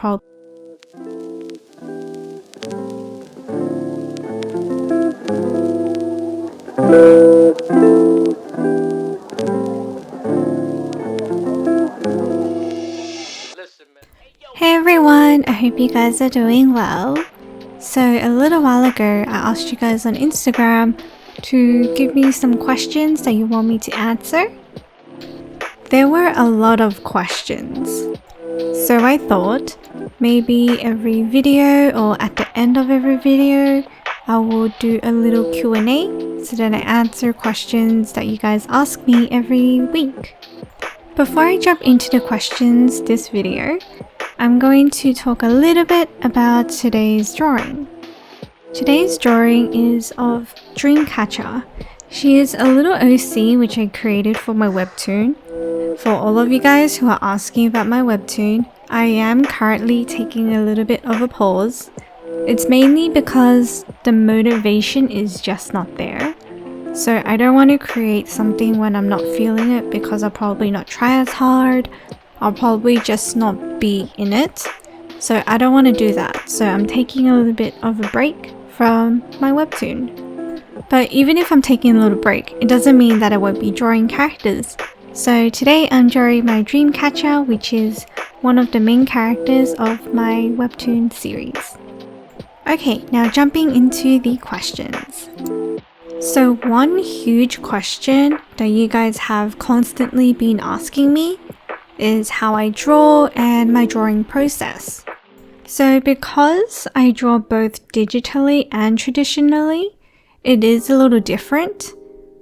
probably Hey everyone, I hope you guys are doing well. So a little while ago, I asked you guys on Instagram to give me some questions that you want me to answer. There were a lot of questions. So I thought maybe every video or at the end of every video, I will do a little Q&A so that I answer questions that you guys ask me every week. Before I jump into the questions this video, I'm going to talk a little bit about today's drawing. Today's drawing is of Dreamcatcher. She is a little OC which I created for my webtoon. For all of you guys who are asking about my webtoon, I am currently taking a little bit of a pause. It's mainly because the motivation is just not there. So I don't want to create something when I'm not feeling it because I'll probably not try as hard. I'll probably just not be in it. So I don't want to do that. So I'm taking a little bit of a break from my webtoon. But even if I'm taking a little break, it doesn't mean that I won't be drawing characters. So today I'm drawing my Dreamcatcher, which is one of the main characters of my webtoon series. Okay, now jumping into the questions. So one huge question that you guys have constantly been asking me is how I draw and my drawing process. So because I draw both digitally and traditionally, it is a little different,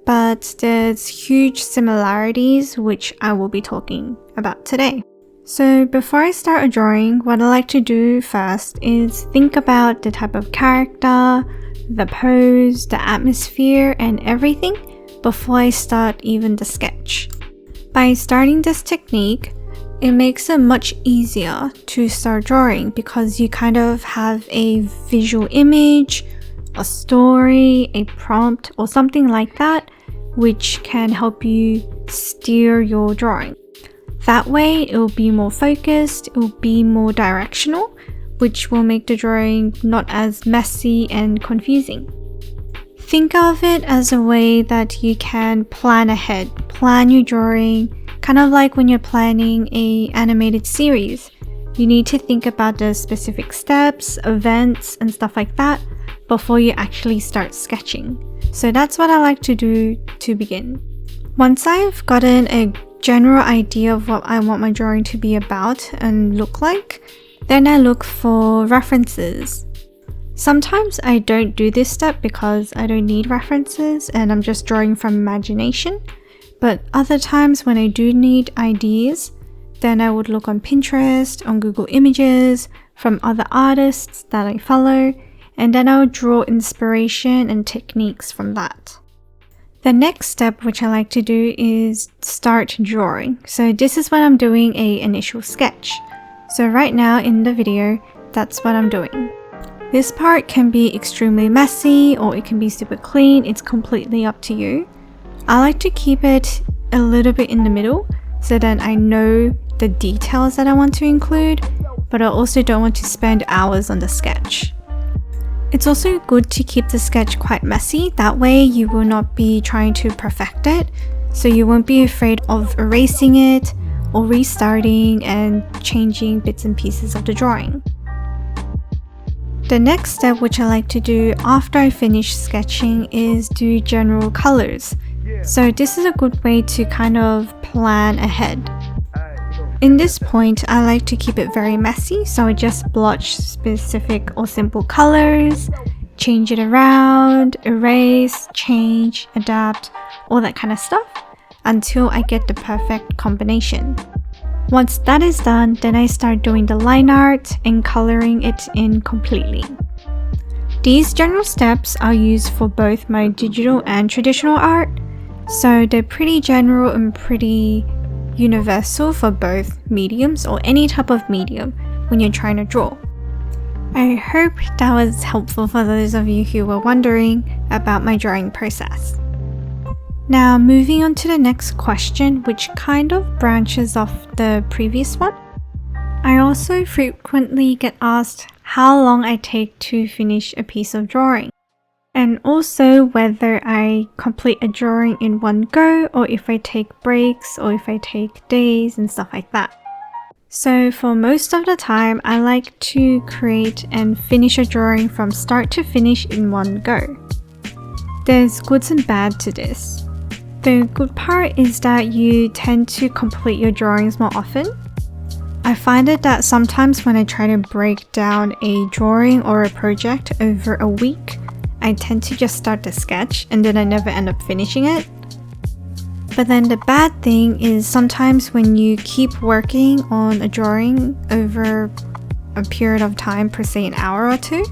but there's huge similarities which I will be talking about today. So before I start a drawing, what I like to do first is think about the type of character, the pose, the atmosphere, and everything before I start even the sketch. By starting this technique, it makes it much easier to start drawing because you kind of have a visual image, a story, a prompt, or something like that, which can help you steer your drawing. That way, it will be more focused, it will be more directional, which will make the drawing not as messy and confusing. Think of it as a way that you can plan ahead, plan your drawing, kind of like when you're planning an animated series. You need to think about the specific steps, events, and stuff like that before you actually start sketching. So that's what I like to do to begin. Once I've gotten a general idea of what I want my drawing to be about and look like, then I look for references. Sometimes I don't do this step because I don't need references and I'm just drawing from imagination. But other times when I do need ideas, then I would look on Pinterest, on Google Images, from other artists that I follow, and then I would draw inspiration and techniques from that. The next step which I like to do is start drawing. So this is when I'm doing an initial sketch. So right now in the video, that's what I'm doing. This part can be extremely messy or it can be super clean, it's completely up to you. I like to keep it a little bit in the middle so that I know the details that I want to include, but I also don't want to spend hours on the sketch. It's also good to keep the sketch quite messy, that way you will not be trying to perfect it, so you won't be afraid of erasing it or restarting and changing bits and pieces of the drawing. The next step which I like to do after I finish sketching is do general colors. So this is a good way to kind of plan ahead. In this point, I like to keep it very messy, so I just blotch specific or simple colors, change it around, erase, change, adapt, all that kind of stuff until I get the perfect combination. Once that is done, then I start doing the line art and coloring it in completely. These general steps are used for both my digital and traditional art, so they're pretty general and pretty universal for both mediums or any type of medium when you're trying to draw. I hope that was helpful for those of you who were wondering about my drawing process. Now moving on to the next question, which kind of branches off the previous one. I also frequently get asked how long I take to finish a piece of drawing, and also whether I complete a drawing in one go or if I take breaks or if I take days and stuff like that. So for most of the time, I like to create and finish a drawing from start to finish in one go. There's goods and bad to this. The good part is that you tend to complete your drawings more often. I find it that sometimes when I try to break down a drawing or a project over a week, I tend to just start the sketch and then I never end up finishing it. But then the bad thing is sometimes when you keep working on a drawing over a period of time, per se an hour or two.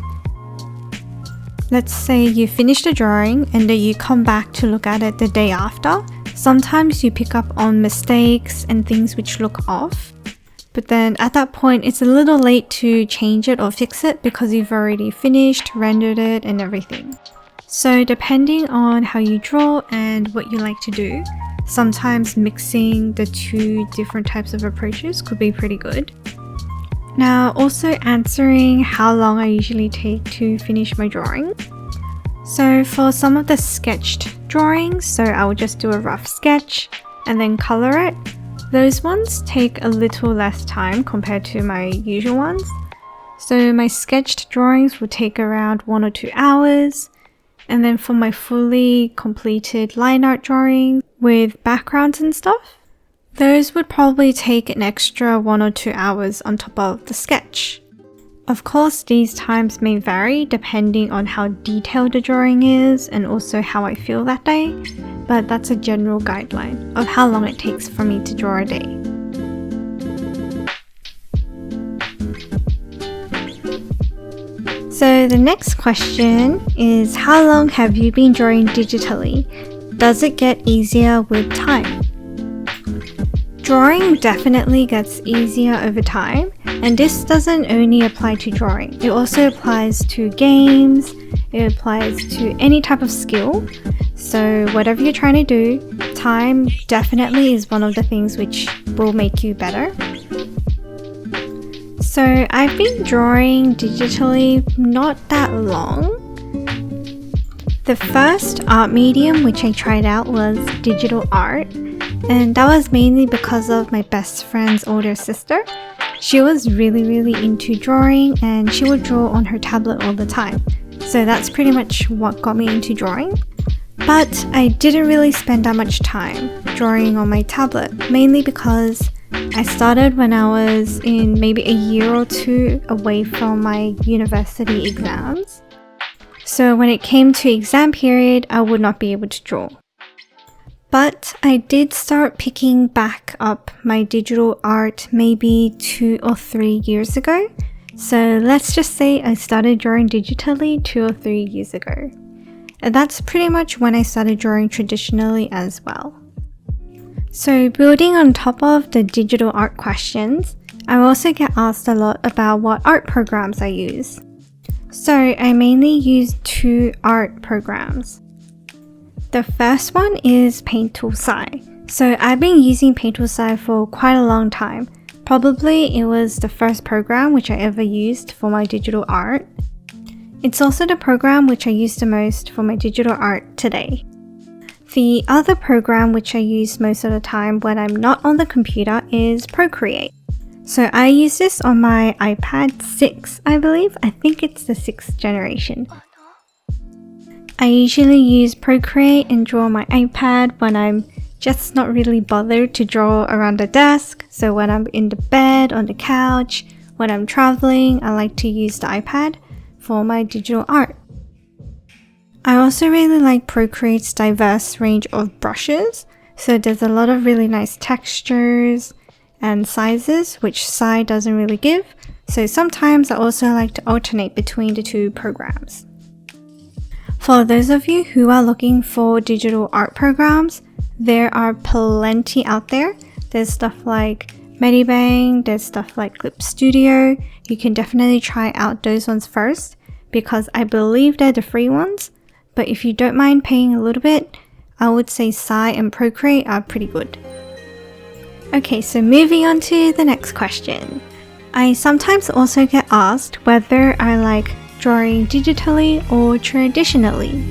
Let's say you finish the drawing and then you come back to look at it the day after. Sometimes you pick up on mistakes and things which look off. But then at that point, it's a little late to change it or fix it because you've already finished, rendered it, and everything. So depending on how you draw and what you like to do, sometimes mixing the two different types of approaches could be pretty good. Now, also answering how long I usually take to finish my drawing. So for some of the sketched drawings, so I would just do a rough sketch and then color it. Those ones take a little less time compared to my usual ones. So my sketched drawings will take around 1 or 2 hours. And then for my fully completed line art drawings with backgrounds and stuff, those would probably take an extra 1 or 2 hours on top of the sketch. Of course, these times may vary depending on how detailed the drawing is and also how I feel that day, but that's a general guideline of how long it takes for me to draw a day. So the next question is, how long have you been drawing digitally? Does it get easier with time? Drawing definitely gets easier over time, and this doesn't only apply to drawing. It also applies to games, it applies to any type of skill. So whatever you're trying to do, time definitely is one of the things which will make you better. So I've been drawing digitally not that long. The first art medium which I tried out was digital art. And that was mainly because of my best friend's older sister. She was really into drawing and she would draw on her tablet all the time. So that's pretty much what got me into drawing. But I didn't really spend that much time drawing on my tablet, mainly because I started when I was in maybe a year or two away from my university exams. So when it came to exam period, I would not be able to draw. But I did start picking back up my digital art maybe 2 or 3 years ago. So let's just say I started drawing digitally 2 or 3 years ago. And that's pretty much when I started drawing traditionally as well. So building on top of the digital art questions, I also get asked a lot about what art programs I use. So I mainly use 2 art programs. The first one is Paint Tool Sai. So I've been using Paint Tool Sai for quite a long time. Probably it was the first program which I ever used for my digital art. It's also the program which I use the most for my digital art today. The other program which I use most of the time when I'm not on the computer is Procreate. So I use this on my iPad 6, I believe. I think it's the 6th generation. I usually use Procreate and draw on my iPad when I'm just not really bothered to draw around the desk. So when I'm in the bed, on the couch, when I'm traveling, I like to use the iPad for my digital art. I also really like Procreate's diverse range of brushes. So there's a lot of really nice textures and sizes, which Sai doesn't really give. So sometimes I also like to alternate between the 2 programs. For those of you who are looking for digital art programs, there are plenty out there. There's stuff like Medibang, there's stuff like Clip Studio. You can definitely try out those ones first because I believe they're the free ones. But if you don't mind paying a little bit, I would say Sai and Procreate are pretty good. Okay, so moving on to the next question. I sometimes also get asked whether I like drawing digitally or traditionally.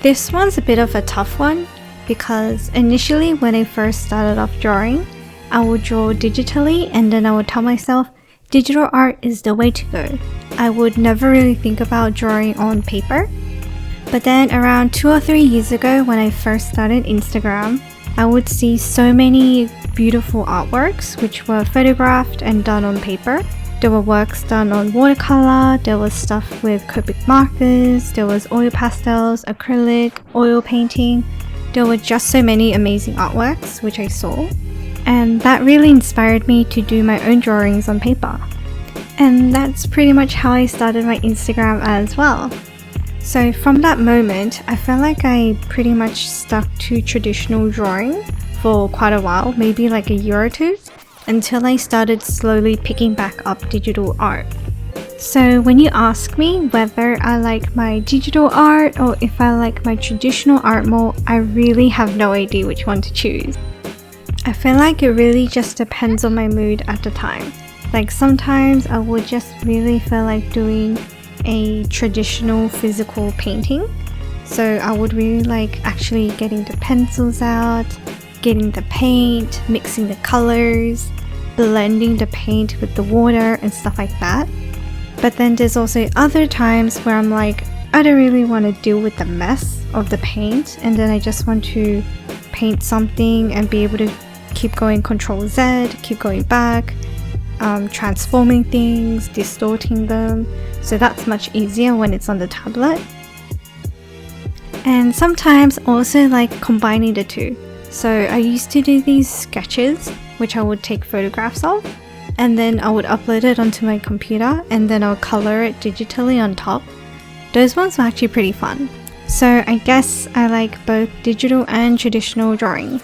This one's a bit of a tough one because initially when I first started off drawing, I would draw digitally and then I would tell myself digital art is the way to go. I would never really think about drawing on paper. But then around 2 or 3 years ago when I first started Instagram, I would see so many beautiful artworks which were photographed and done on paper. There were works done on watercolor, there was stuff with Copic markers, there was oil pastels, acrylic, oil painting. There were just so many amazing artworks which I saw. And that really inspired me to do my own drawings on paper. And that's pretty much how I started my Instagram as well. So from that moment, I felt like I pretty much stuck to traditional drawing for quite a while, maybe like a year or two, until I started slowly picking back up digital art. So when you ask me whether I like my digital art or if I like my traditional art more, I really have no idea which one to choose. I feel like it really just depends on my mood at the time. Like sometimes I would just really feel like doing a traditional physical painting. So I would really like actually getting the pencils out, getting the paint, mixing the colors, blending the paint with the water and stuff like that. But then there's also other times where I'm like, I don't really want to deal with the mess of the paint and then I just want to paint something and be able to keep going Ctrl-Z, keep going back, transforming things, distorting them. So that's much easier when it's on the tablet. And sometimes also like combining the two. So I used to do these sketches which I would take photographs of and then I would upload it onto my computer and then I would color it digitally on top. Those ones were actually pretty fun. So I guess I like both digital and traditional drawing.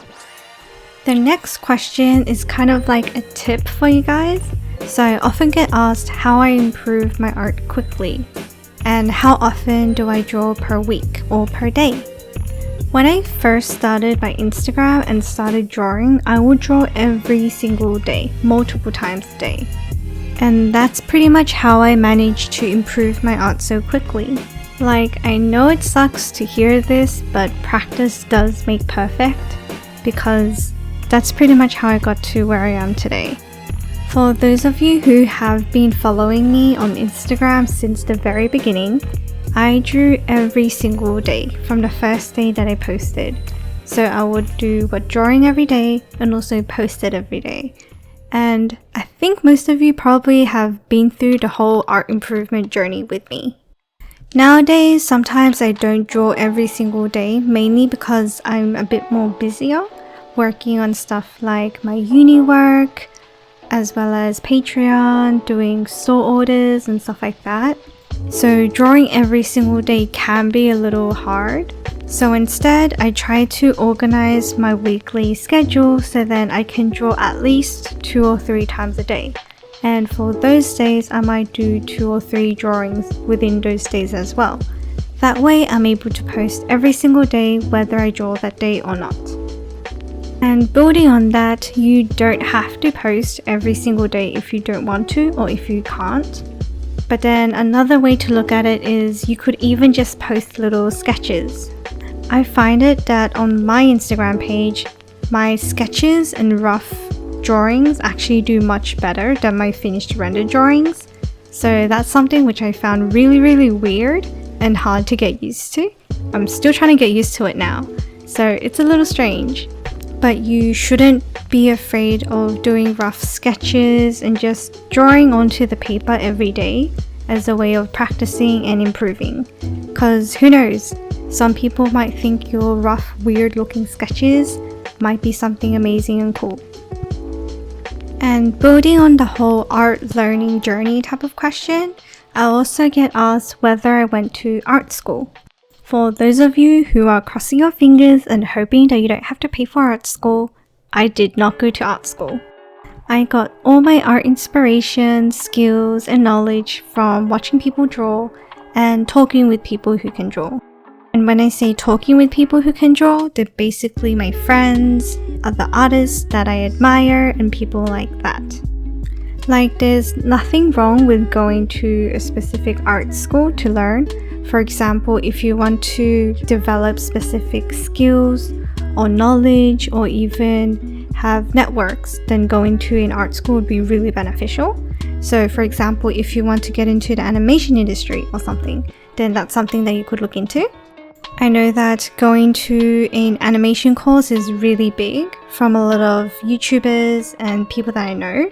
The next question is kind of like a tip for you guys. So I often get asked how I improve my art quickly and how often do I draw per week or per day. When I first started my Instagram and started drawing, I would draw every single day, multiple times a day. And that's pretty much how I managed to improve my art so quickly. Like, I know it sucks to hear this, but practice does make perfect because that's pretty much how I got to where I am today. For those of you who have been following me on Instagram since the very beginning, I drew every single day from the first day that I posted. So I would do drawing every day and also post it every day. And I think most of you probably have been through the whole art improvement journey with me. Nowadays, sometimes I don't draw every single day, mainly because I'm a bit more busier, working on stuff like my uni work, as well as Patreon, doing store orders and stuff like that. So drawing every single day can be a little hard. So instead, I try to organize my weekly schedule so then I can draw at least 2 or 3 times a day. And for those days, I might do 2 or 3 drawings within those days as well. That way, I'm able to post every single day whether I draw that day or not. And building on that, you don't have to post every single day if you don't want to or if you can't. But then another way to look at it is you could even just post little sketches. I find it that on my Instagram page, my sketches and rough drawings actually do much better than my finished rendered drawings. So that's something which I found really weird and hard to get used to. I'm still trying to get used to it now, so it's a little strange. But you shouldn't be afraid of doing rough sketches and just drawing onto the paper every day as a way of practicing and improving. Because who knows, some people might think your rough, weird looking sketches might be something amazing and cool. And building on the whole art learning journey type of question, I also get asked whether I went to art school. For those of you who are crossing your fingers and hoping that you don't have to pay for art school, I did not go to art school. I got all my art inspiration, skills, and knowledge from watching people draw and talking with people who can draw. And when I say talking with people who can draw, they're basically my friends, other artists that I admire, and people like that. Like, there's nothing wrong with going to a specific art school to learn. For example, if you want to develop specific skills or knowledge or even have networks, then going to an art school would be really beneficial. So, for example, if you want to get into the animation industry or something, then that's something that you could look into. I know that going to an animation course is really big from a lot of YouTubers and people that I know.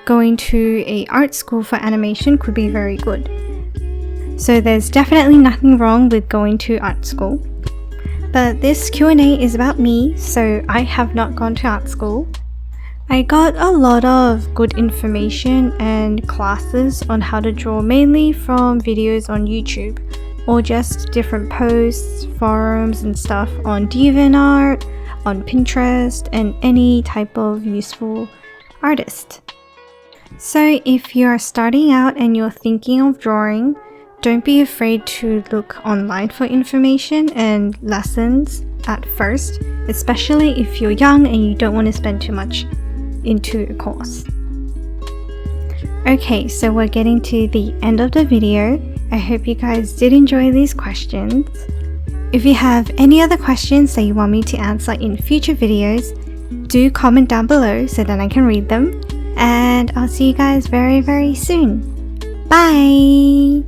Going to a art school for animation could be very good. So there's definitely nothing wrong with going to art school. But this Q&A is about me, so I have not gone to art school. I got a lot of good information and classes on how to draw mainly from videos on YouTube or just different posts, forums and stuff on DeviantArt, on Pinterest and any type of useful artist. So if you are starting out and you're thinking of drawing, don't be afraid to look online for information and lessons at first, especially if you're young and you don't want to spend too much into a course. Okay, so we're getting to the end of the video. I hope you guys did enjoy these questions. If you have any other questions that you want me to answer in future videos, do comment down below so that I can read them. And I'll see you guys very, very soon. Bye!